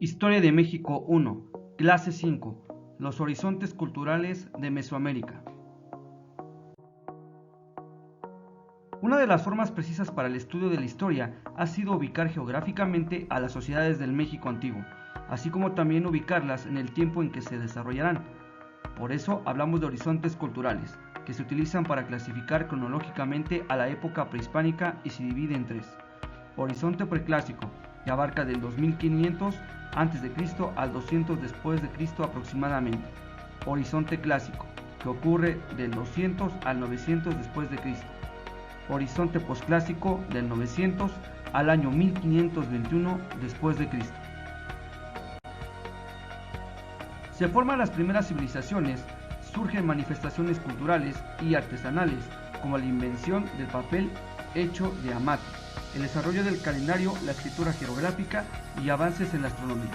Historia de México 1, Clase 5, Los horizontes culturales de Mesoamérica. Una de las formas precisas para el estudio de la historia ha sido ubicar geográficamente a las sociedades del México antiguo, así como también ubicarlas en el tiempo en que se desarrollarán. Por eso hablamos de horizontes culturales, que se utilizan para clasificar cronológicamente a la época prehispánica y se divide en tres. Horizonte preclásico, que abarca del 2500 a.C. al 200 después de Cristo aproximadamente. Horizonte clásico, que ocurre del 200 al 900 después de Cristo. Horizonte posclásico, del 900 al año 1521 después de Cristo. Se forman las primeras civilizaciones, surgen manifestaciones culturales y artesanales, como la invención del papel hecho de amate, el desarrollo del calendario, la escritura jeroglífica y avances en la astronomía.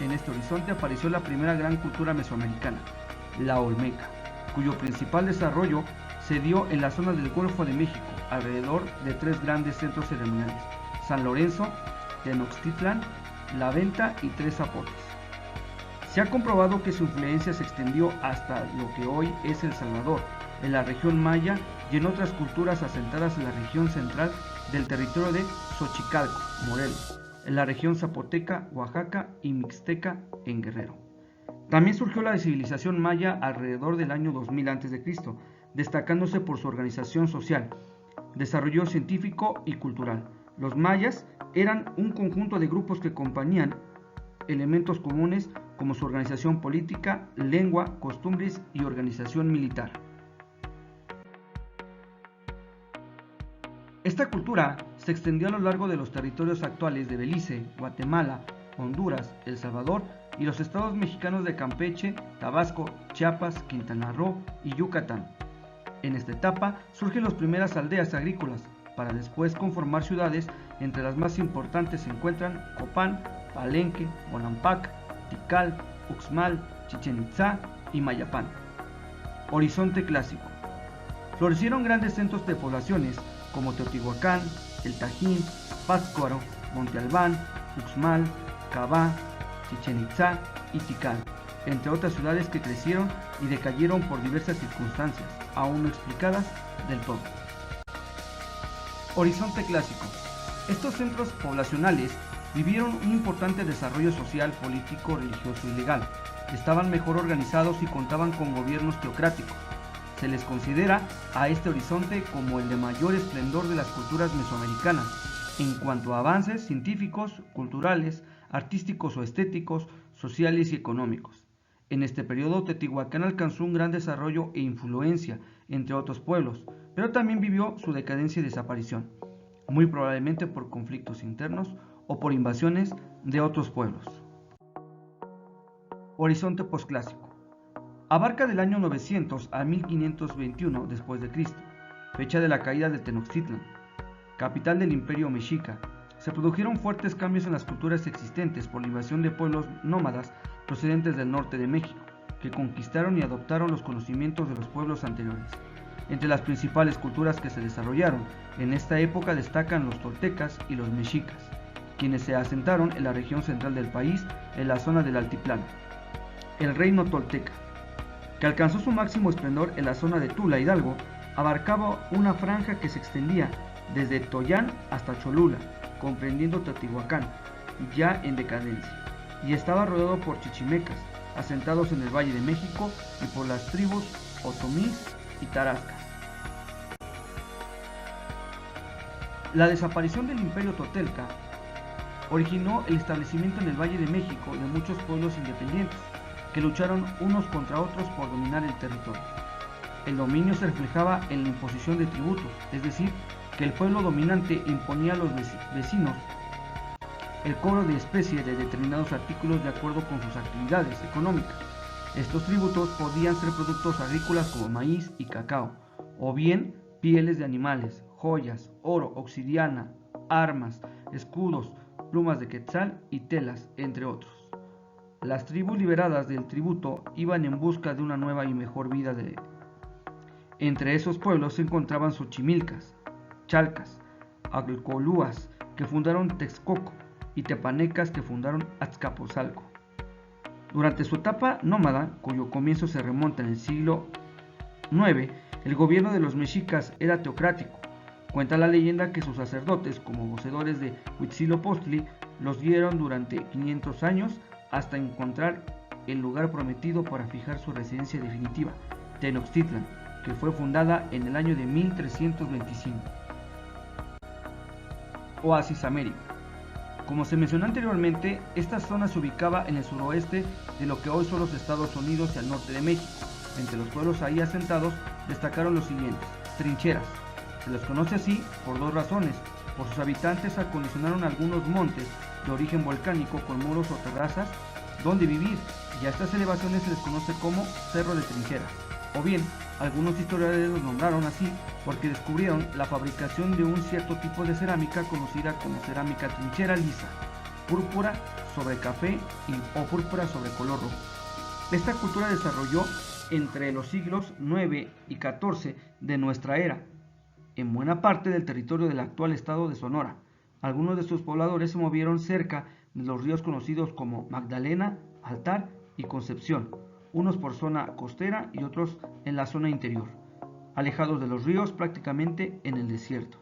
En este horizonte apareció la primera gran cultura mesoamericana, la olmeca, cuyo principal desarrollo se dio en la zona del Golfo de México, alrededor de tres grandes centros ceremoniales: San Lorenzo, Tenochtitlan, La Venta y Tres Zapotes. Se ha comprobado que su influencia se extendió hasta lo que hoy es El Salvador, en la región maya y en otras culturas asentadas en la región central del territorio de Xochicalco, Morelos, en la región zapoteca, Oaxaca y mixteca en Guerrero. También surgió la civilización maya alrededor del año 2000 a.C., destacándose por su organización social, desarrollo científico y cultural. Los mayas eran un conjunto de grupos que componían elementos comunes como su organización política, lengua, costumbres y organización militar. Esta cultura se extendió a lo largo de los territorios actuales de Belice, Guatemala, Honduras, El Salvador y los estados mexicanos de Campeche, Tabasco, Chiapas, Quintana Roo y Yucatán. En esta etapa surgen las primeras aldeas agrícolas, para después conformar ciudades. Entre las más importantes se encuentran Copán, Palenque, Bonampak, Tikal, Uxmal, Chichén Itzá y Mayapán. Horizonte clásico. Florecieron grandes centros de poblaciones como Teotihuacán, El Tajín, Pátzcuaro, Monte Albán, Uxmal, Cabá, Chichén Itzá y Tikal, entre otras ciudades que crecieron y decayeron por diversas circunstancias, aún no explicadas del todo. Horizonte clásico. Estos centros poblacionales vivieron un importante desarrollo social, político, religioso y legal. Estaban mejor organizados y contaban con gobiernos teocráticos. Se les considera a este horizonte como el de mayor esplendor de las culturas mesoamericanas, en cuanto a avances científicos, culturales, artísticos o estéticos, sociales y económicos. En este periodo, Teotihuacán alcanzó un gran desarrollo e influencia entre otros pueblos, pero también vivió su decadencia y desaparición, muy probablemente por conflictos internos o por invasiones de otros pueblos. Horizonte posclásico. Abarca del año 900 a 1521 después de Cristo, fecha de la caída de Tenochtitlan, capital del Imperio Mexica. Se produjeron fuertes cambios en las culturas existentes por la invasión de pueblos nómadas procedentes del norte de México, que conquistaron y adoptaron los conocimientos de los pueblos anteriores. Entre las principales culturas que se desarrollaron en esta época destacan los toltecas y los mexicas, quienes se asentaron en la región central del país, en la zona del altiplano. El reino tolteca, que alcanzó su máximo esplendor en la zona de Tula, Hidalgo, abarcaba una franja que se extendía desde Toyán hasta Cholula, comprendiendo Teotihuacán, ya en decadencia, y estaba rodeado por chichimecas, asentados en el Valle de México, y por las tribus otomís y tarascas. La desaparición del Imperio Totelca originó el establecimiento en el Valle de México de muchos pueblos independientes, que lucharon unos contra otros por dominar el territorio. El dominio se reflejaba en la imposición de tributos, es decir, que el pueblo dominante imponía a los vecinos el cobro de especie de determinados artículos de acuerdo con sus actividades económicas. Estos tributos podían ser productos agrícolas como maíz y cacao, o bien pieles de animales, joyas, oro, obsidiana, armas, escudos, plumas de quetzal y telas, entre otros. Las tribus liberadas del tributo iban en busca de una nueva y mejor vida. Entre esos pueblos se encontraban xochimilcas, chalcas, agolúas, que fundaron Texcoco, y tepanecas que fundaron Azcapotzalco. Durante su etapa nómada, cuyo comienzo se remonta en el siglo IX, el gobierno de los mexicas era teocrático. Cuenta la leyenda que sus sacerdotes, como voceadores de Huitzilopochtli, los dieron durante 500 años hasta encontrar el lugar prometido para fijar su residencia definitiva, Tenochtitlan, que fue fundada en el año de 1325. Oasis América. Como se mencionó anteriormente, esta zona se ubicaba en el suroeste de lo que hoy son los Estados Unidos y al norte de México. Entre los pueblos ahí asentados destacaron los siguientes: trincheras. Se les conoce así por dos razones. Por sus habitantes acondicionaron algunos montes de origen volcánico con muros o terrazas donde vivir, y a estas elevaciones se les conoce como Cerro de Trincheras. O bien, algunos historiadores los nombraron así porque descubrieron la fabricación de un cierto tipo de cerámica conocida como cerámica trinchera lisa, púrpura sobre café o púrpura sobre color rojo. Esta cultura desarrolló entre los siglos IX y XIV de nuestra era, en buena parte del territorio del actual estado de Sonora. Algunos de sus pobladores se movieron cerca de los ríos conocidos como Magdalena, Altar y Concepción, unos por zona costera y otros en la zona interior, alejados de los ríos, prácticamente en el desierto.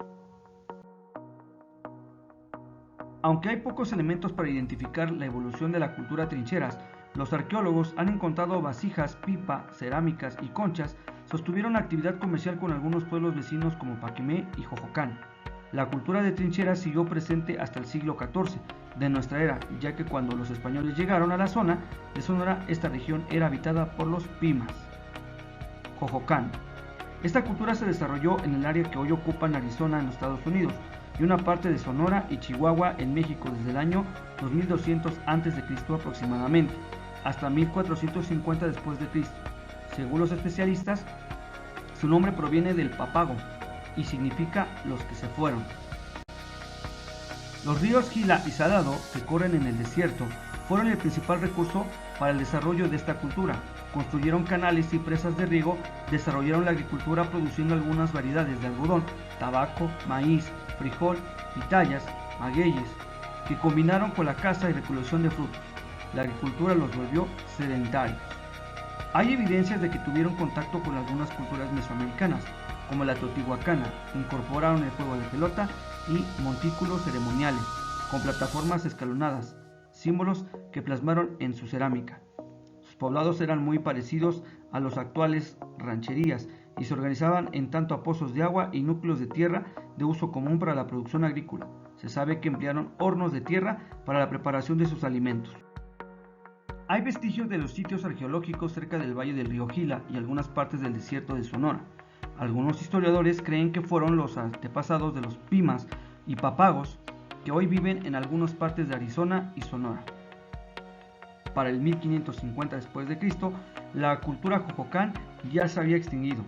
Aunque hay pocos elementos para identificar la evolución de la cultura trincheras, los arqueólogos han encontrado vasijas, pipa, cerámicas y conchas. Sostuvieron actividad comercial con algunos pueblos vecinos como Paquimé y Jojocán. La cultura de trincheras siguió presente hasta el siglo XIV de nuestra era, ya que cuando los españoles llegaron a la zona de Sonora, esta región era habitada por los Pimas. Jojocán. Esta cultura se desarrolló en el área que hoy ocupan Arizona en los Estados Unidos y una parte de Sonora y Chihuahua en México desde el año 2200 a.C. aproximadamente hasta 1450 después de Cristo. Según los especialistas, su nombre proviene del papago y significa los que se fueron. Los ríos Gila y Salado, que corren en el desierto, fueron el principal recurso para el desarrollo de esta cultura. Construyeron canales y presas de riego, desarrollaron la agricultura produciendo algunas variedades de algodón, tabaco, maíz, frijol, pitayas, magueyes, que combinaron con la caza y recolección de frutos. La agricultura los volvió sedentarios. Hay evidencias de que tuvieron contacto con algunas culturas mesoamericanas, como la teotihuacana. Incorporaron el juego de pelota y montículos ceremoniales, con plataformas escalonadas, símbolos que plasmaron en su cerámica. Sus poblados eran muy parecidos a los actuales rancherías y se organizaban en tanto a pozos de agua y núcleos de tierra de uso común para la producción agrícola. Se sabe que emplearon hornos de tierra para la preparación de sus alimentos. Hay vestigios de los sitios arqueológicos cerca del valle del río Gila y algunas partes del desierto de Sonora. Algunos historiadores creen que fueron los antepasados de los Pimas y Papagos que hoy viven en algunas partes de Arizona y Sonora. Para el 1550 después de Cristo, la cultura Jojocán ya se había extinguido,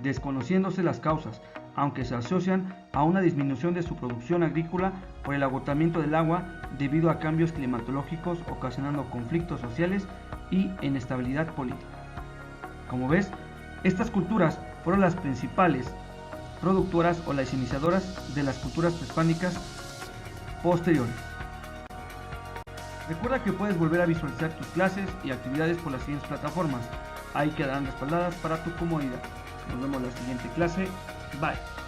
desconociéndose las causas, aunque se asocian a una disminución de su producción agrícola por el agotamiento del agua debido a cambios climatológicos ocasionando conflictos sociales y inestabilidad política. Como ves, estas culturas fueron las principales productoras o las iniciadoras de las culturas prehispánicas posteriores. Recuerda que puedes volver a visualizar tus clases y actividades por las siguientes plataformas. Ahí quedarán respaldadas para tu comodidad. Nos vemos en la siguiente clase. Bye.